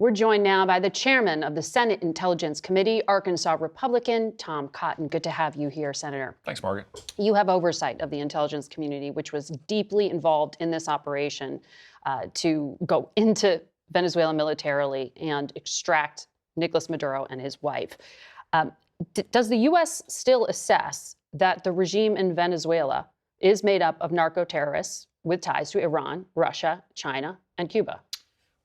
We're joined now by the chairman of the Senate Intelligence Committee, Arkansas Republican Tom Cotton. Good to have you here, Senator. Thanks, Margaret. You have oversight of the intelligence community, which was deeply involved in this operation to go into Venezuela militarily and extract Nicolas Maduro and his wife. Does the U.S. still assess that the regime in Venezuela is made up of narco-terrorists with ties to Iran, Russia, China, and Cuba?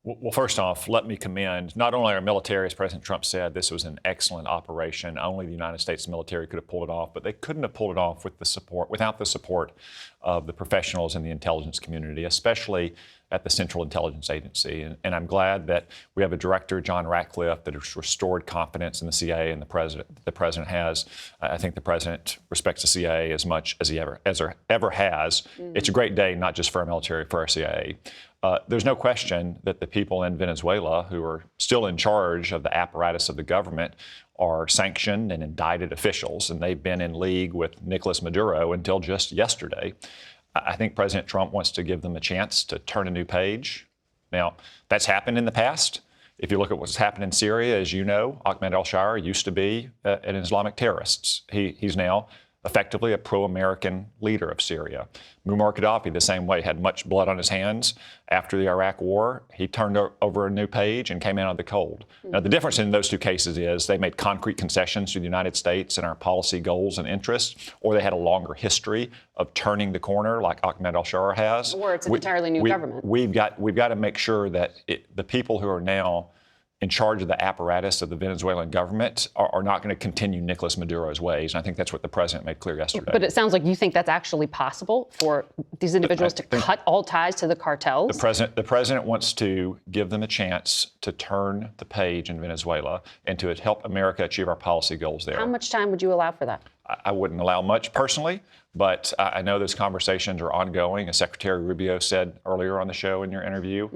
Well, first off, let me commend not only our military, as President Trump said, this was an excellent operation. Only the United States military could have pulled it off, but they couldn't have pulled it off without the support of the professionals in the intelligence community, especially at the Central Intelligence Agency. And I'm glad that we have a director, John Ratcliffe, that has restored confidence in the CIA and the president has. I think the president respects the CIA as much as he ever has. Mm-hmm. It's a great day, not just for our military, for our CIA. There's no question that the people in Venezuela who are still in charge of the apparatus of the government are sanctioned and indicted officials, and they've been in league with Nicolas Maduro until just yesterday. I think President Trump wants to give them a chance to turn a new page. Now, that's happened in the past. If you look at what's happened in Syria, as you know, Ahmed al-Shara used to be an Islamic terrorist. He's now effectively a pro-American leader of Syria. Muammar Gaddafi, the same way, had much blood on his hands after the Iraq War. He turned over a new page and came out of the cold. Mm-hmm. Now, the difference in those two cases is they made concrete concessions to the United States and our policy goals and interests, or they had a longer history of turning the corner like Ahmed al-Shara has. Or it's an entirely new government. We've got to make sure that the people who are now in charge of the apparatus of the Venezuelan government are not going to continue Nicolas Maduro's ways. And I think that's what the president made clear yesterday. But it sounds like you think that's actually possible for these individuals to cut all ties to the cartels? The president wants to give them a chance to turn the page in Venezuela and to help America achieve our policy goals there. How much time would you allow for that? I wouldn't allow much personally, but I know those conversations are ongoing. As Secretary Rubio said earlier on the show in your interview,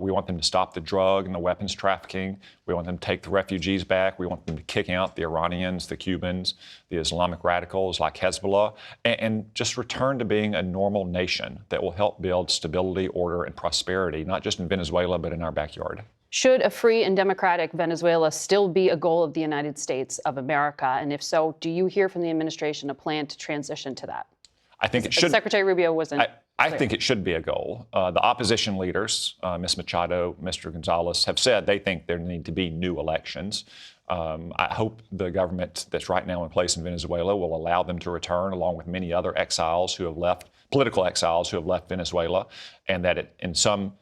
we want them to stop the drug and the weapons trafficking. We want them to take the refugees back. We want them to kick out the Iranians, the Cubans, the Islamic radicals like Hezbollah, and just return to being a normal nation that will help build stability, order, and prosperity, not just in Venezuela, but in our backyard. Should a free and democratic Venezuela still be a goal of the United States of America? And if so, do you hear from the administration a plan to transition to that? I think it should. Secretary Rubio wasn't I think it should be a goal. The opposition leaders, Ms. Machado, Mr. Gonzalez, have said they think there need to be new elections. I hope the government that's right now in place in Venezuela will allow them to return, along with many other exiles who have left, political exiles who have left Venezuela, and that in some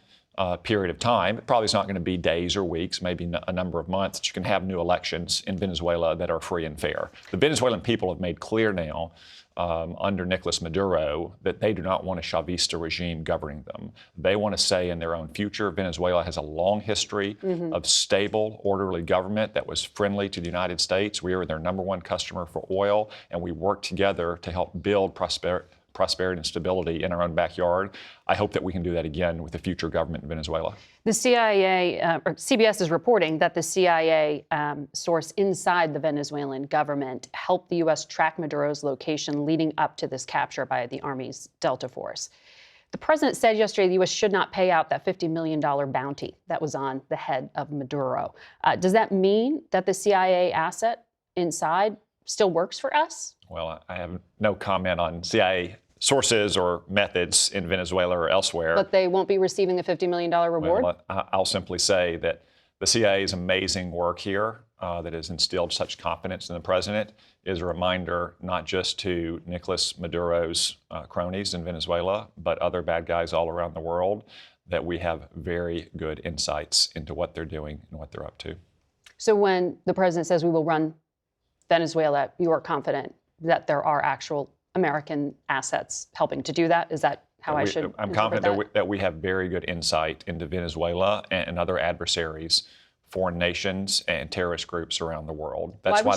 period of time, it probably is not going to be days or weeks, maybe a number of months, that you can have new elections in Venezuela that are free and fair. The Venezuelan people have made clear now under Nicolas Maduro that they do not want a Chavista regime governing them. They want to say in their own future. Venezuela has a long history of stable, orderly government that was friendly to the United States. We are their number one customer for oil, and we work together to help build prosperity and stability in our own backyard. I hope that we can do that again with the future government in Venezuela. The CIA, or CBS is reporting that the CIA source inside the Venezuelan government helped the U.S. track Maduro's location leading up to this capture by the Army's Delta Force. The president said yesterday the U.S. should not pay out that $50 million bounty that was on the head of Maduro. Does that mean that the CIA asset inside still works for us? Well, I have no comment on CIA sources or methods in Venezuela or elsewhere. But they won't be receiving the $50 million reward? Well, I'll simply say that the CIA's amazing work here that has instilled such confidence in the president is a reminder not just to Nicolas Maduro's cronies in Venezuela, but other bad guys all around the world, that we have very good insights into what they're doing and what they're up to. So when the president says we will run Venezuela, you are confident that there are actual American assets helping to do that? Is that how I should I'm confident that we have very good insight into Venezuela and other adversaries, foreign nations and terrorist groups around the world. That's why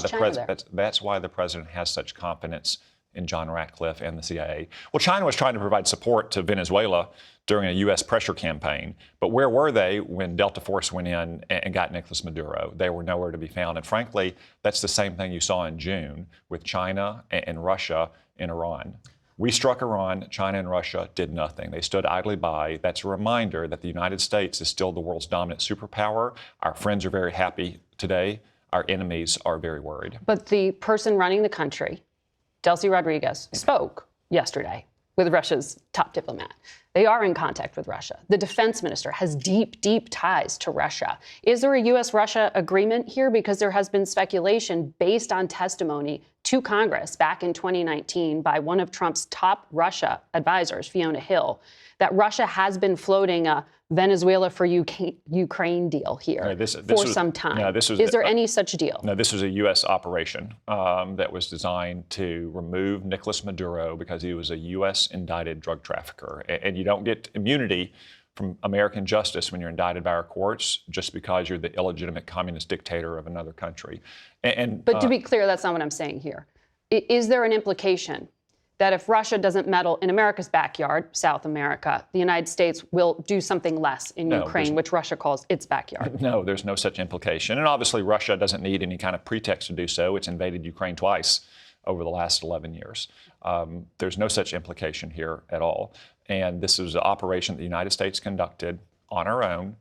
the president has such confidence in John Ratcliffe and the CIA. Well, China was trying to provide support to Venezuela during a U.S. pressure campaign. But where were they when Delta Force went in and got Nicolas Maduro? They were nowhere to be found. And frankly, that's the same thing you saw in June with China and Russia and Iran. We struck Iran, China and Russia did nothing. They stood idly by. That's a reminder that the United States is still the world's dominant superpower. Our friends are very happy today. Our enemies are very worried. But the person running the country, Delcy Rodriguez, spoke yesterday with Russia's top diplomat. They are in contact with Russia. The defense minister has deep, deep ties to Russia. Is there a U.S.-Russia agreement here? Because there has been speculation based on testimony to Congress back in 2019 by one of Trump's top Russia advisors, Fiona Hill, that Russia has been floating a Venezuela for Ukraine deal here for some time. No, is there any such deal? No, this was a U.S. operation that was designed to remove Nicolas Maduro because he was a U.S. indicted drug trafficker. And you don't get immunity from American justice when you're indicted by our courts just because you're the illegitimate communist dictator of another country. But to be clear, that's not what I'm saying here. Is there an implication that if Russia doesn't meddle in America's backyard, South America, the United States will do something less in Ukraine, which Russia calls its backyard? No, there's no such implication. And obviously, Russia doesn't need any kind of pretext to do so. It's invaded Ukraine twice over the last 11 years. There's no such implication here at all. And this is an operation that the United States conducted on our own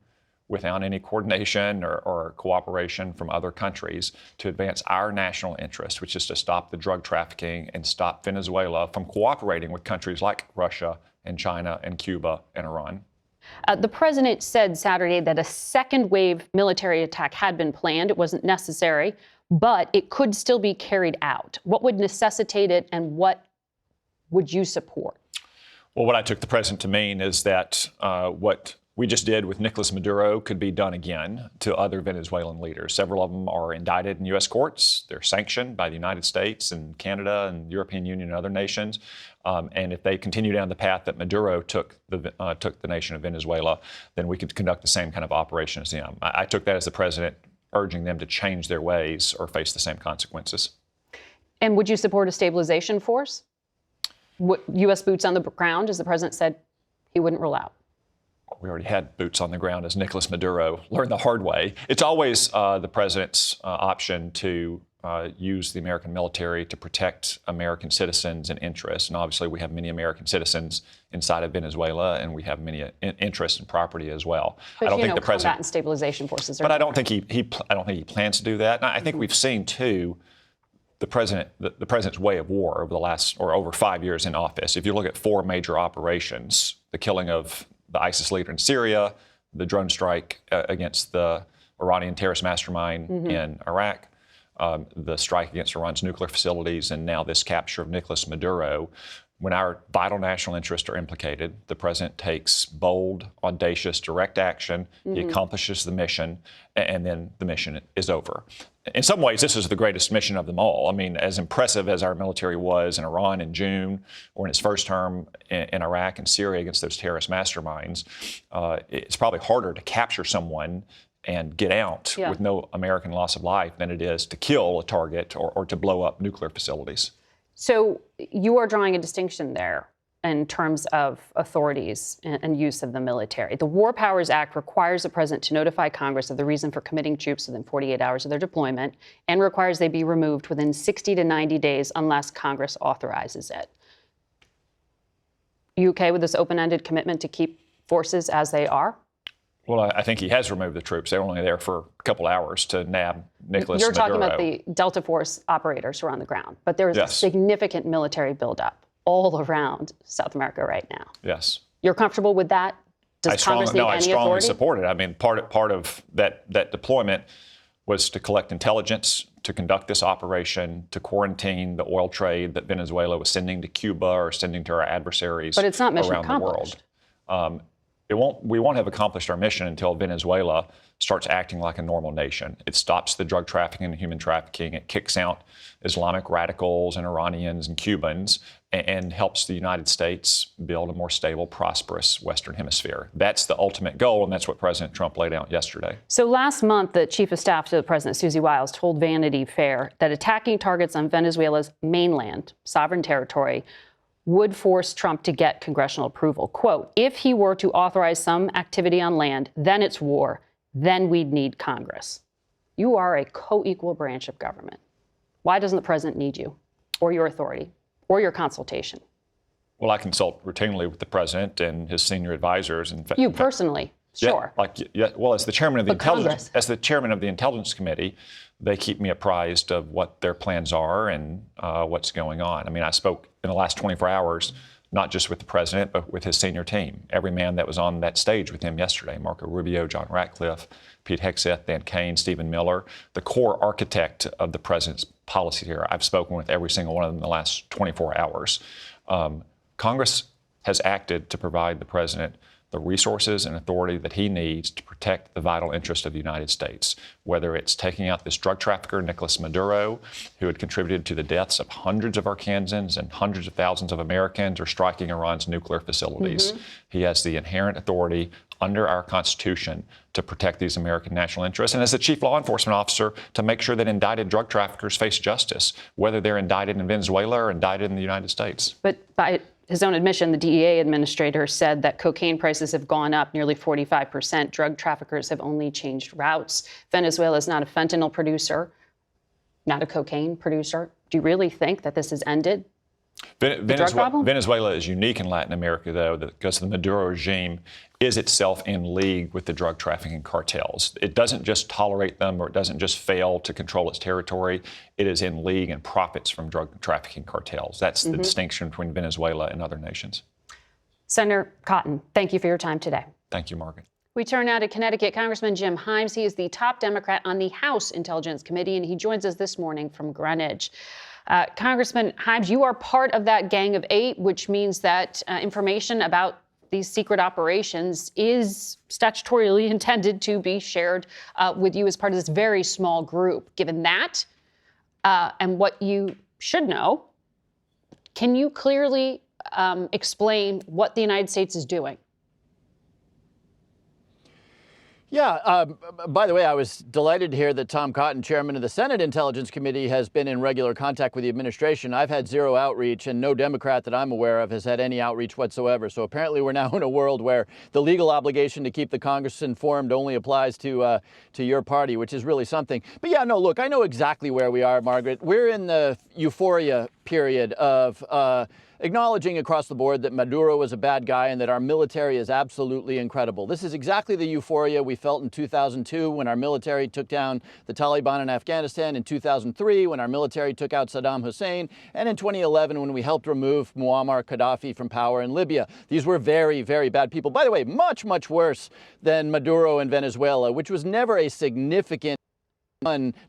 without any coordination or cooperation from other countries to advance our national interest, which is to stop the drug trafficking and stop Venezuela from cooperating with countries like Russia and China and Cuba and Iran. The president said Saturday that a second wave military attack had been planned. It wasn't necessary, but it could still be carried out. What would necessitate it, and what would you support? Well, what I took the president to mean is that what we just did with Nicolas Maduro could be done again to other Venezuelan leaders. Several of them are indicted in U.S. courts. They're sanctioned by the United States and Canada and European Union and other nations. And if they continue down the path that Maduro took the nation of Venezuela, then we could conduct the same kind of operation as them. I took that as the president urging them to change their ways or face the same consequences. And would you support a stabilization force? U.S. boots on the ground, as the president said he wouldn't rule out? We already had boots on the ground, as Nicolas Maduro learned the hard way. It's always the president's option to use the American military to protect American citizens and interests. And obviously, we have many American citizens inside of Venezuela, and we have many interests and property as well. But I don't think the president, combat and stabilization forces are. But I don't think he plans to do that. And I think we've seen too the president's way of war over the last or over 5 years in office. If you look at 4 major operations, the killing of the ISIS leader in Syria, the drone strike against the Iranian terrorist mastermind in Iraq, the strike against Iran's nuclear facilities, and now this capture of Nicolas Maduro. When our vital national interests are implicated, the president takes bold, audacious, direct action. He accomplishes the mission, and then the mission is over. In some ways, this is the greatest mission of them all. I mean, as impressive as our military was in Iran in June, or in its first term in Iraq and Syria against those terrorist masterminds, it's probably harder to capture someone and get out with no American loss of life than it is to kill a target or to blow up nuclear facilities. So you are drawing a distinction there in terms of authorities and use of the military. The War Powers Act requires the president to notify Congress of the reason for committing troops within 48 hours of their deployment and requires they be removed within 60 to 90 days unless Congress authorizes it. You okay with this open-ended commitment to keep forces as they are? Well, I think he has removed the troops. They were only there for a couple hours to nab Nicolas Maduro. You're talking about the Delta Force operators who are on the ground, but there is a significant military buildup all around South America right now. Yes. You're comfortable with that? Does Congress need any authority? I strongly support it. I mean, part of that deployment was to collect intelligence, to conduct this operation, to quarantine the oil trade that Venezuela was sending to Cuba or sending to our adversaries around the world. But it's not mission accomplished. We won't have accomplished our mission until Venezuela starts acting like a normal nation. It stops the drug trafficking and human trafficking. It kicks out Islamic radicals and Iranians and Cubans and helps the United States build a more stable, prosperous Western Hemisphere. That's the ultimate goal, and that's what President Trump laid out yesterday. So last month, the chief of staff to the president, Susie Wiles, told Vanity Fair that attacking targets on Venezuela's mainland, sovereign territory, would force Trump to get congressional approval. Quote, if he were to authorize some activity on land, then it's war. Then we'd need Congress. You are a co-equal branch of government. Why doesn't the president need you or your authority or your consultation? Well, I consult routinely with the president and his senior advisors. You personally, sure. Well, as the chairman of the Intelligence Committee, they keep me apprised of what their plans are and what's going on. I mean, I spoke in the last 24 hours, not just with the president, but with his senior team. Every man that was on that stage with him yesterday: Marco Rubio, John Ratcliffe, Pete Hegseth, Dan Kane, Stephen Miller, the core architect of the president's policy here. I've spoken with every single one of them in the last 24 hours. Congress has acted to provide the president the resources and authority that he needs to protect the vital interest of the United States, whether it's taking out this drug trafficker, Nicolas Maduro, who had contributed to the deaths of hundreds of Arkansans and hundreds of thousands of Americans, or striking Iran's nuclear facilities. He has the inherent authority under our Constitution to protect these American national interests, and as the chief law enforcement officer, to make sure that indicted drug traffickers face justice, whether they're indicted in Venezuela or indicted in the United States. But by his own admission, the DEA administrator said that cocaine prices have gone up nearly 45%. Drug traffickers have only changed routes. Venezuela is not a fentanyl producer, not a cocaine producer. Do you really think that this has ended? Venezuela is unique in Latin America, though, because the Maduro regime is itself in league with the drug trafficking cartels. It doesn't just tolerate them, or it doesn't just fail to control its territory. It is in league and profits from drug trafficking cartels. That's the distinction between Venezuela and other nations. Senator Cotton, thank you for your time today. Thank you, Margaret. We turn now to Connecticut. Congressman Jim Himes. He is the top Democrat on the House Intelligence Committee, and he joins us this morning from Greenwich. Congressman Himes, you are part of that Gang of Eight, which means that information about these secret operations is statutorily intended to be shared with you as part of this very small group. Given that, and what you should know, can you clearly explain what the United States is doing? Yeah. By the way, I was delighted to hear that Tom Cotton, chairman of the Senate Intelligence Committee, has been in regular contact with the administration. I've had zero outreach, and no Democrat that I'm aware of has had any outreach whatsoever. So apparently we're now in a world where the legal obligation to keep the Congress informed only applies to your party, which is really something. But yeah, no, look, I know exactly where we are, Margaret. We're in the euphoria period of acknowledging across the board that Maduro is a bad guy and that our military is absolutely incredible. This is exactly the euphoria we felt in 2002 when our military took down the Taliban in Afghanistan, in 2003 when our military took out Saddam Hussein, and in 2011 when we helped remove Muammar Gaddafi from power in Libya. These were very, very bad people. By the way, much, much worse than Maduro in Venezuela, which was never a significant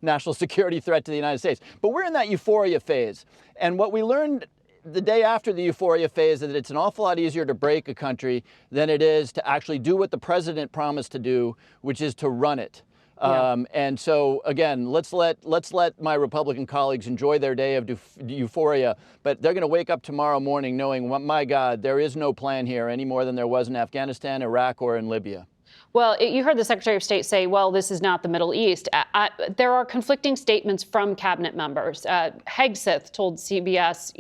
national security threat to the United States. But we're in that euphoria phase. And what we learned the day after the euphoria phase is that it's an awful lot easier to break a country than it is to actually do what the president promised to do, which is to run it. Yeah. And so, again, let's let my Republican colleagues enjoy their day of euphoria, but they're going to wake up tomorrow morning knowing, my God, there is no plan here any more than there was in Afghanistan, Iraq, or in Libya. Well, you heard the Secretary of State say, well, this is not the Middle East. There are conflicting statements from cabinet members. Hegseth told CBS,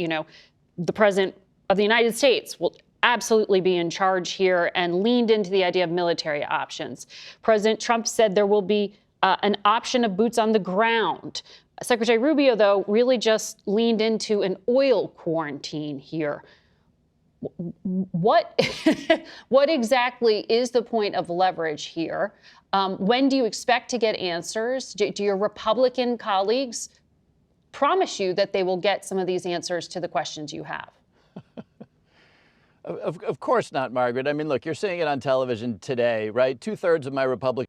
the President of the United States will absolutely be in charge here, and leaned into the idea of military options. President Trump said there will be an option of boots on the ground. Secretary Rubio, though, really just leaned into an oil quarantine here. What exactly is the point of leverage here? When do you expect to get answers? Do your Republican colleagues promise you that they will get some of these answers to the questions you have? Of course not, Margaret. I mean, look, you're seeing it on television today, right? 2/3 of my Republicans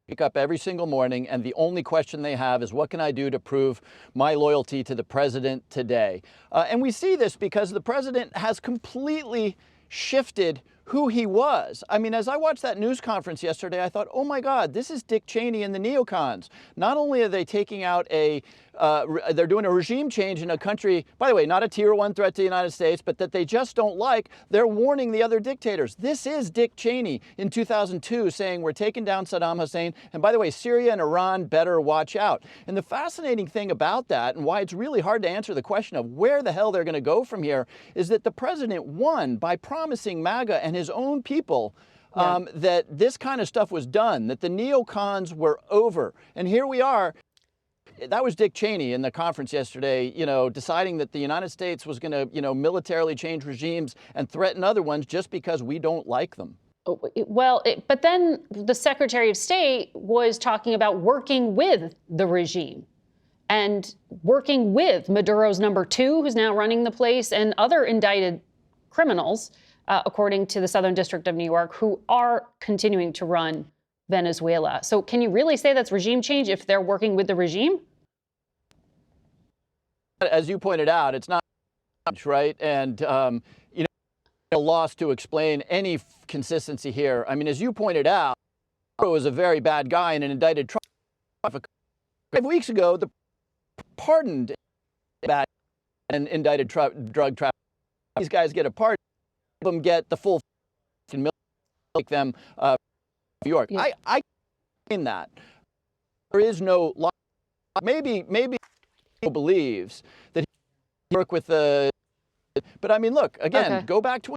wake up every single morning, and the only question they have is, what can I do to prove my loyalty to the president today? And we see this because the president has completely shifted who he was. I mean, as I watched that news conference yesterday, I thought, oh my God, this is Dick Cheney and the neocons. Not only are they taking out they're doing a regime change in a country, by the way, not a tier 1 threat to the United States, but that they just don't like. They're warning the other dictators. This is Dick Cheney in 2002 saying we're taking down Saddam Hussein. And by the way, Syria and Iran better watch out. And the fascinating thing about that, and why it's really hard to answer the question of where the hell they're going to go from here, is that the president won by promising MAGA and his own people that this kind of stuff was done, that the neocons were over. And here we are. That was Dick Cheney in the conference yesterday, deciding that the United States was going to, militarily change regimes and threaten other ones just because we don't like them. But then the Secretary of State was talking about working with the regime and working with Maduro's number two, who's now running the place, and other indicted criminals, according to the Southern District of New York, who are continuing to run Venezuela. So can you really say that's regime change if they're working with the regime? As you pointed out, it's not right. And, a loss to explain any consistency here. I mean, as you pointed out, Maduro was a very bad guy and an indicted trafficker. 5 weeks ago, the pardoned bad and indicted drug trafficker. These guys get a pardon, them get the full million, make them New York. Yeah. I mean that there is no law. Maybe he believes that he work with the. But I mean, look again. Okay. Go back to.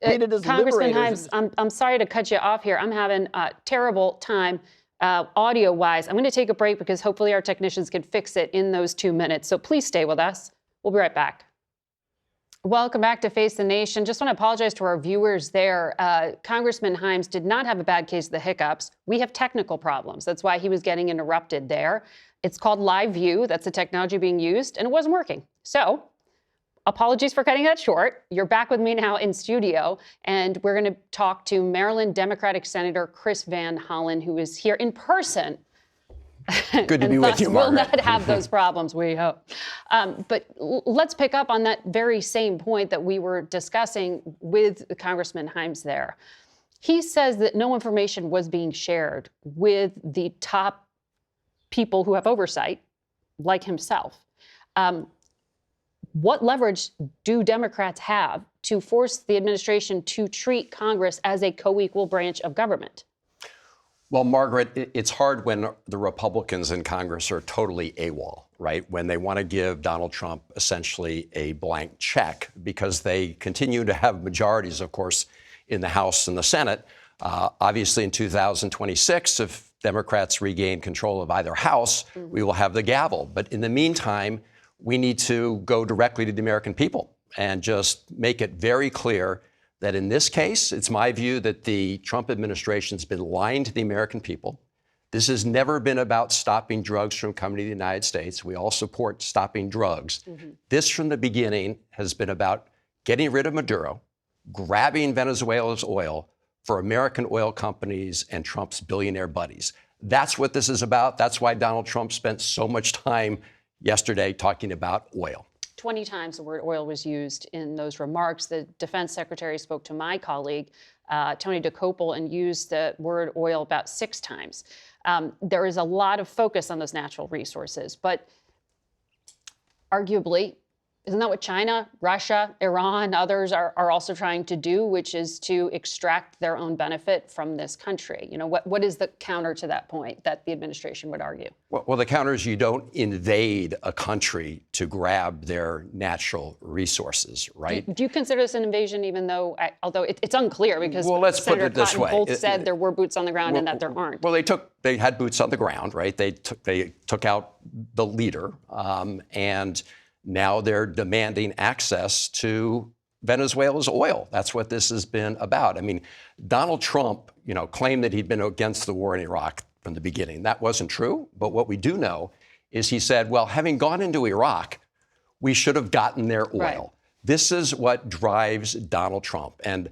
Congressman Himes, I'm sorry to cut you off here. I'm having a terrible time audio-wise. I'm going to take a break because hopefully our technicians can fix it in those 2 minutes. So please stay with us. We'll be right back. Welcome back to Face the Nation. Just want to apologize to our viewers there. Congressman Himes did not have a bad case of the hiccups. We have technical problems. That's why he was getting interrupted there. It's called Live View. That's the technology being used, and it wasn't working. So apologies for cutting that short. You're back with me now in studio, and we're going to talk to Maryland Democratic Senator Chris Van Hollen, who is here in person. Good to be with you, Margaret. We'll not have those problems, we hope. But let's pick up on that very same point that we were discussing with Congressman Himes there. He says that no information was being shared with the top people who have oversight, like himself. What leverage do Democrats have to force the administration to treat Congress as a co-equal branch of government? Well, Margaret, it's hard when the Republicans in Congress are totally AWOL, right? When they want to give Donald Trump essentially a blank check because they continue to have majorities, of course, in the House and the Senate. Obviously, in 2026, if Democrats regain control of either house, we will have the gavel. But in the meantime, we need to go directly to the American people and just make it very clear that in this case, it's my view that the Trump administration's been lying to the American people. This has never been about stopping drugs from coming to the United States. We all support stopping drugs. This, from the beginning, has been about getting rid of Maduro, grabbing Venezuela's oil for American oil companies and Trump's billionaire buddies. That's what this is about. That's why Donald Trump spent so much time yesterday talking about oil. 20 times the word oil was used in those remarks. The defense secretary spoke to my colleague, Tony DeCopel, and used the word oil about 6 times. There is a lot of focus on those natural resources, but arguably, isn't that what China, Russia, Iran, others are also trying to do, which is to extract their own benefit from this country? You know, what is the counter to that point that the administration would argue? Well, the counter is you don't invade a country to grab their natural resources, right? Do you consider this an invasion, even though, although it's unclear because let's Senator put it this way. Both said there were boots on the ground and that there aren't. Well, they had boots on the ground, right? They took out the leader, and now they're demanding access to Venezuela's oil. That's what this has been about. I mean, Donald Trump, claimed that he'd been against the war in Iraq from the beginning. That wasn't true. But what we do know is he said, well, having gone into Iraq, we should have gotten their oil. Right. This is what drives Donald Trump. And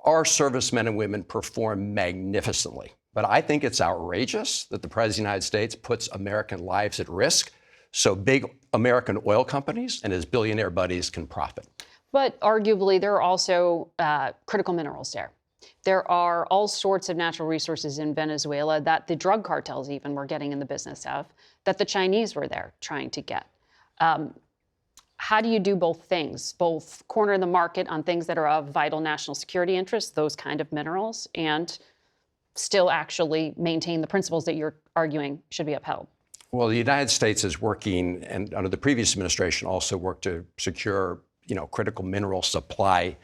our servicemen and women perform magnificently. But I think it's outrageous that the President of the United States puts American lives at risk so big American oil companies and his billionaire buddies can profit. But arguably, there are also critical minerals there. There are all sorts of natural resources in Venezuela that the drug cartels even were getting in the business of, that the Chinese were there trying to get. How do you do both things, both corner the market on things that are of vital national security interest, those kind of minerals, and still actually maintain the principles that you're arguing should be upheld? Well, the United States is working, and under the previous administration also worked to secure, critical mineral supply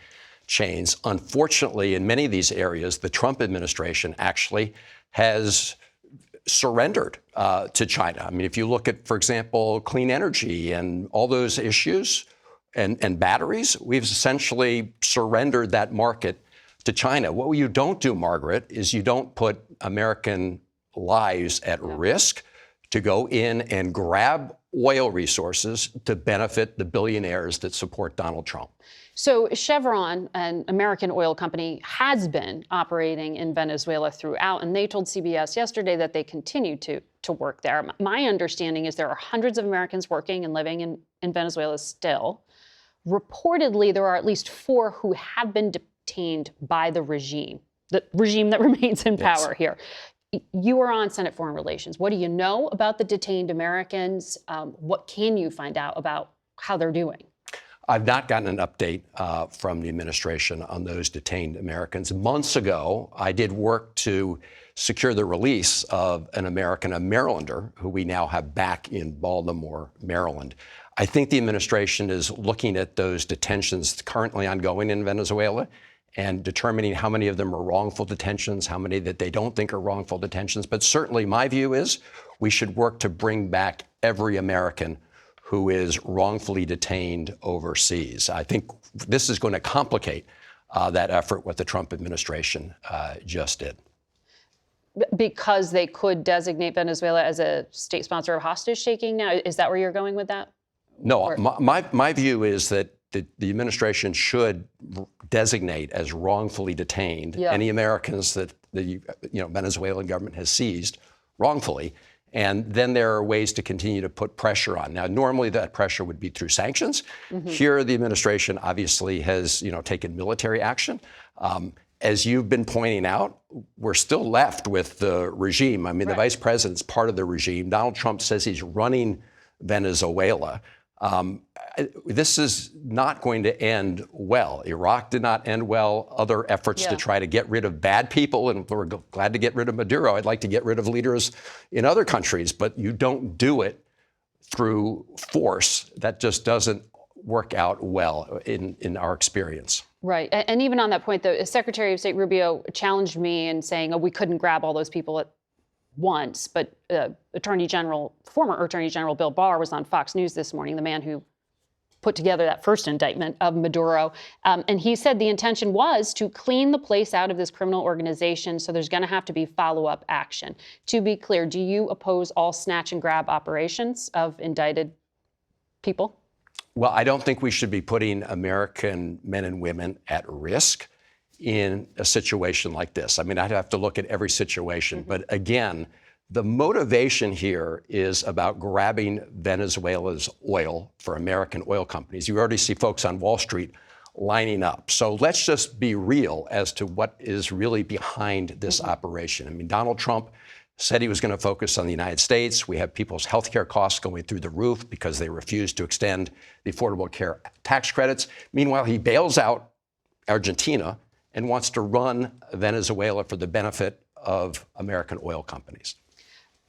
chains. Unfortunately, in many of these areas, the Trump administration actually has surrendered to China. I mean, if you look at, for example, clean energy and all those issues and batteries, we've essentially surrendered that market to China. What you don't do, Margaret, is you don't put American lives at risk to go in and grab oil resources to benefit the billionaires that support Donald Trump. So Chevron, an American oil company, has been operating in Venezuela throughout, and they told CBS yesterday that they continue to work there. My understanding is there are hundreds of Americans working and living in Venezuela still. Reportedly, there are at least 4 who have been detained by the regime that remains in power here. You are on Senate Foreign Relations. What do you know about the detained Americans? What can you find out about how they're doing? I've not gotten an update from the administration on those detained Americans. Months ago, I did work to secure the release of an American, a Marylander, who we now have back in Baltimore, Maryland. I think the administration is looking at those detentions currently ongoing in Venezuela and determining how many of them are wrongful detentions, how many that they don't think are wrongful detentions. But certainly my view is we should work to bring back every American who is wrongfully detained overseas. I think this is going to complicate that effort, what the Trump administration just did. Because they could designate Venezuela as a state sponsor of hostage taking now? Is that where you're going with that? No, my view is that the administration should designate as wrongfully detained any Americans that the Venezuelan government has seized wrongfully. And then there are ways to continue to put pressure on. Now, normally that pressure would be through sanctions. Here, the administration obviously has, taken military action. As you've been pointing out, we're still left with the regime. I mean, the vice president's part of the regime. Donald Trump says he's running Venezuela. This is not going to end well. Iraq did not end well. Other efforts to try to get rid of bad people, and we're glad to get rid of Maduro. I'd like to get rid of leaders in other countries, but you don't do it through force. That just doesn't work out well in our experience. Right. And even on that point, the Secretary of State Rubio challenged me in saying, we couldn't grab all those people at once, but former Attorney General Bill Barr was on Fox News this morning, the man who put together that first indictment of Maduro. And he said the intention was to clean the place out of this criminal organization, so there's going to have to be follow-up action. To be clear, do you oppose all snatch and grab operations of indicted people? Well, I don't think we should be putting American men and women at risk in a situation like this. I mean, I'd have to look at every situation. But again, the motivation here is about grabbing Venezuela's oil for American oil companies. You already see folks on Wall Street lining up. So let's just be real as to what is really behind this operation. I mean, Donald Trump said he was going to focus on the United States. We have people's health care costs going through the roof because they refused to extend the Affordable Care tax credits. Meanwhile, he bails out Argentina and wants to run Venezuela for the benefit of American oil companies.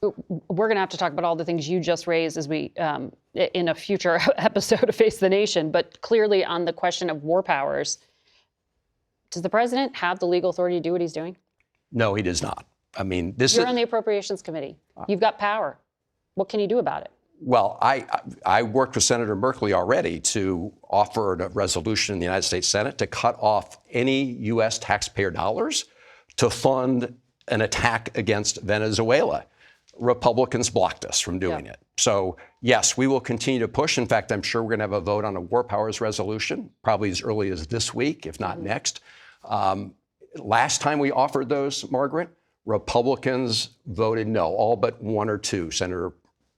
We're going to have to talk about all the things you just raised as we in a future episode of Face the Nation. But clearly on the question of war powers, does the president have the legal authority to do what he's doing? No, he does not. I mean, You're on the Appropriations Committee. You've got power. What can you do about it? Well, I worked with Senator Merkley already to offer a resolution in the United States Senate to cut off any U.S. taxpayer dollars to fund an attack against Venezuela. Republicans blocked us from doing it. So, yes, we will continue to push. In fact, I'm sure we're going to have a vote on a war powers resolution, probably as early as this week, if not next. Last time we offered those, Margaret, Republicans voted no, all but 1 or 2. Senator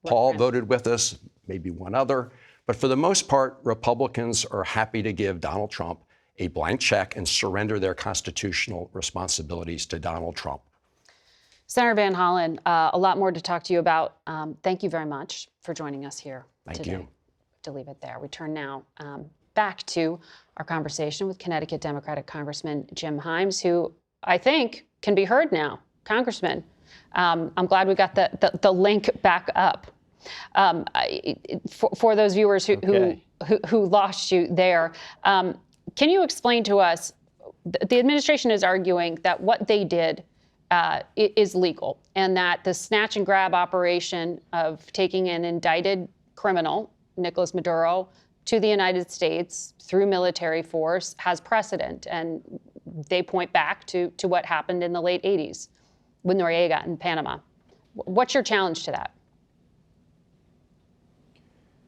Paul voted with us, maybe one other. But for the most part, Republicans are happy to give Donald Trump a blank check and surrender their constitutional responsibilities to Donald Trump. Senator Van Hollen, a lot more to talk to you about. Thank you very much for joining us here today. Thank you. To leave it there. We turn now back to our conversation with Connecticut Democratic Congressman Jim Himes, who I think can be heard now. Congressman, I'm glad we got the link back up. For those viewers who lost you there, can you explain to us, the administration is arguing that what they did is legal, and that the snatch and grab operation of taking an indicted criminal, Nicolas Maduro, to the United States through military force has precedent. And they point back to what happened in the late 80s with Noriega in Panama. What's your challenge to that?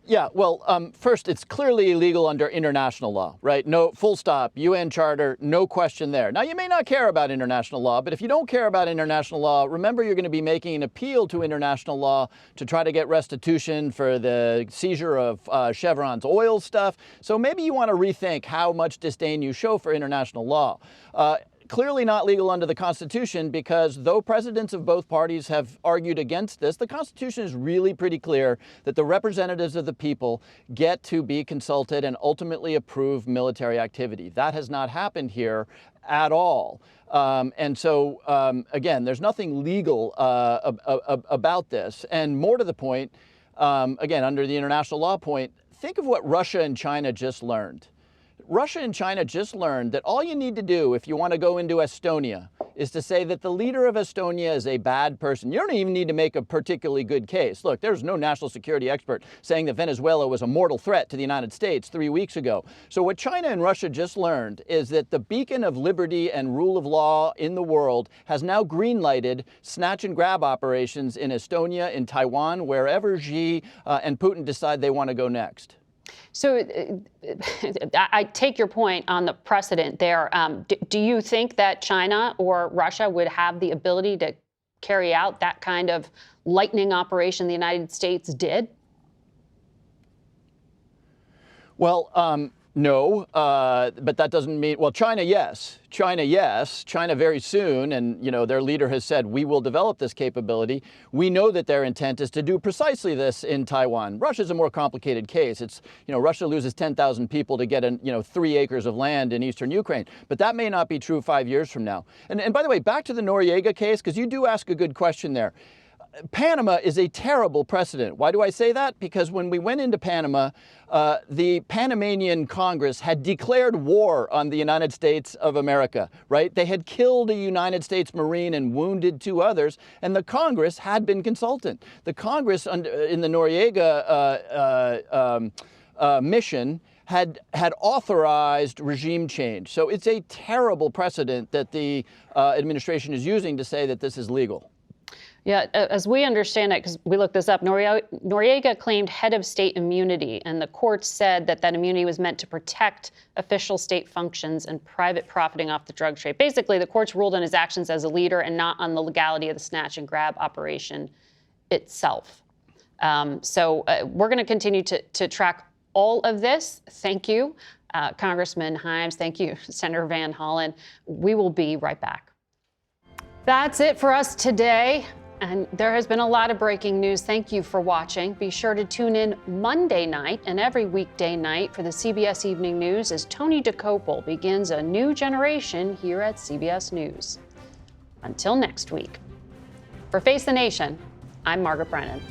Yeah, well, first, it's clearly illegal under international law, right? No, full stop, UN Charter, no question there. Now, you may not care about international law, but if you don't care about international law, remember you're going to be making an appeal to international law to try to get restitution for the seizure of Chevron's oil stuff. So maybe you want to rethink how much disdain you show for international law. Clearly not legal under the Constitution, because though presidents of both parties have argued against this, the Constitution is really pretty clear that the representatives of the people get to be consulted and ultimately approve military activity. That has not happened here at all. And so, again, there's nothing legal about this. And more to the point, again, under the international law point, think of what Russia and China just learned. Russia and China just learned that all you need to do if you want to go into Estonia is to say that the leader of Estonia is a bad person. You don't even need to make a particularly good case. Look, there's no national security expert saying that Venezuela was a mortal threat to the United States 3 weeks ago. So what China and Russia just learned is that the beacon of liberty and rule of law in the world has now green-lighted snatch and grab operations in Estonia, in Taiwan, wherever Xi and Putin decide they want to go next. So I take your point on the precedent there. Do you think that China or Russia would have the ability to carry out that kind of lightning operation the United States did? Well, no, but that doesn't mean, well, China, yes. China very soon, and their leader has said, we will develop this capability. We know that their intent is to do precisely this in Taiwan. Russia's a more complicated case. It's, Russia loses 10,000 people to get 3 acres of land in eastern Ukraine. But that may not be true 5 years from now. And by the way, back to the Noriega case, because you do ask a good question there. Panama is a terrible precedent. Why do I say that? Because when we went into Panama, the Panamanian Congress had declared war on the United States of America, right? They had killed a United States Marine and wounded 2 others, and the Congress had been consultant. The Congress in the Noriega mission had authorized regime change. So it's a terrible precedent that the administration is using to say that this is legal. Yeah, as we understand it, because we looked this up, Noriega claimed head of state immunity, and the court said that immunity was meant to protect official state functions and private profiting off the drug trade. Basically, the courts ruled on his actions as a leader and not on the legality of the snatch and grab operation itself. So we're going to continue to track all of this. Thank you, Congressman Himes. Thank you, Senator Van Hollen. We will be right back. That's it for us today. And there has been a lot of breaking news. Thank you for watching. Be sure to tune in Monday night and every weekday night for the CBS Evening News as Tony DeCopel begins a new generation here at CBS News. Until next week. For Face the Nation, I'm Margaret Brennan.